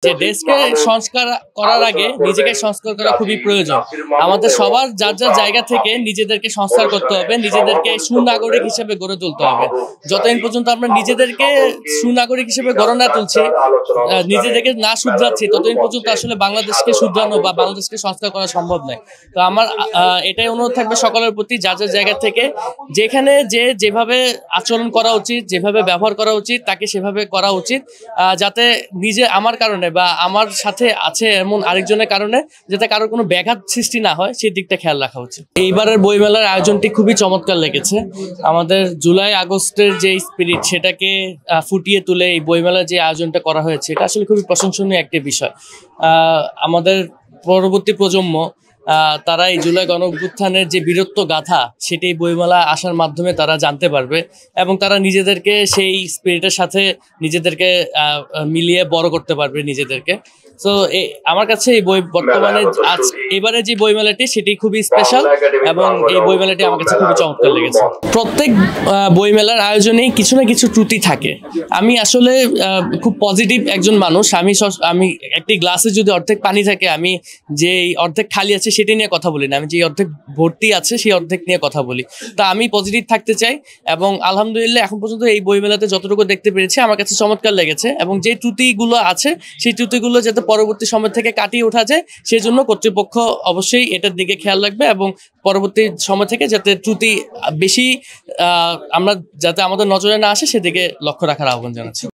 যে দেশকে সংস্কার করার আগে নিজেকে সংস্কার করা খুবই প্রয়োজন। আমাদের সবার যার যার জায়গা থেকে নিজেদেরকে সংস্কার করতে হবে, নিজেদেরকে সুনাগরিক হিসেবে গড়ে তুলতে হবে। যতদিন পর্যন্ত আমরা নিজেদেরকে সুনাগরিক হিসেবে গড়ে না তুলছি, নিজেদেরকে না শুধরাচ্ছি, ততদিন পর্যন্ত আসলে বাংলাদেশকে শুধরানো বা বাংলাদেশকে সংস্কার করা সম্ভব নয়। তো আমার এটাই অনুরোধ থাকবে সকলের প্রতি, যার যার জায়গা থেকে যেখানে যেভাবে আচরণ করা উচিত, যেভাবে ব্যবহার করা উচিত, তাকে সেভাবে করা উচিত, যাতে নিজে আমার কারণে বা আমার সাথে আছে এমন আরেকজনের কারণে যাতে কারোর কোনো ব্যাঘাত সৃষ্টি না হয়, সেই দিকটা খেয়াল রাখা উচিত। এইবারের বইমেলার আয়োজনটি খুবই চমৎকার লেগেছে। আমাদের জুলাই আগস্টের যে স্পিরিট, সেটাকে ফুটিয়ে তুলে এই বইমেলার যে আয়োজনটা করা হয়েছে, এটা আসলে খুবই প্রশংসনীয় একটি বিষয়। আমাদের পরবর্তী প্রজন্ম তারা এই জুলাই গণঅভ্যুত্থানের যে বীরত্ব গাথা, সেটি বইমেলা আসার মাধ্যমে তারা জানতে পারবে এবং তারা নিজেদেরকে সেই স্পিরিটের সাথে নিজেদেরকে মিলিয়ে বড় করতে পারবে নিজেদেরকে। তো আমার কাছে এই বই বর্তমানে এবারে যে বইমেলাটি, সেটি খুবই স্পেশাল এবং এই বইমেলাটি আমার কাছে খুবই চমৎকার লেগেছে। প্রত্যেক বইমেলার আয়োজনেই কিছু না কিছু ত্রুটি থাকে। আমি আসলে খুব পজিটিভ একজন মানুষ। আমি একটি গ্লাসে যদি অর্ধেক পানি থাকে, আমি যে অর্ধেক খালি আছে সেটি নিয়ে কথা বলি না, আমি যে অর্ধেক ভর্তি আছে সেই অর্ধেক নিয়ে কথা বলি। তা আমি পজিটিভ থাকতে চাই এবং আলহামদুলিল্লাহ এখন পর্যন্ত এই বইমেলাতে যতটুকু দেখতে পেরেছি আমার কাছে চমৎকার লেগেছে এবং যে ত্রুটিগুলো আছে সেই ত্রুটিগুলো যাতে পরবর্তী সময় থেকে কাটিয়ে ওঠা যায়, সেজন্য কর্তৃপক্ষ অবশ্যই এটার দিকে খেয়াল রাখবে এবং পরবর্তী সময় থেকে যাতে ত্রুটি বেশি আমরা যাতে আমাদের নজরে না আসে, সেদিকে লক্ষ্য রাখার আহ্বান জানাচ্ছি।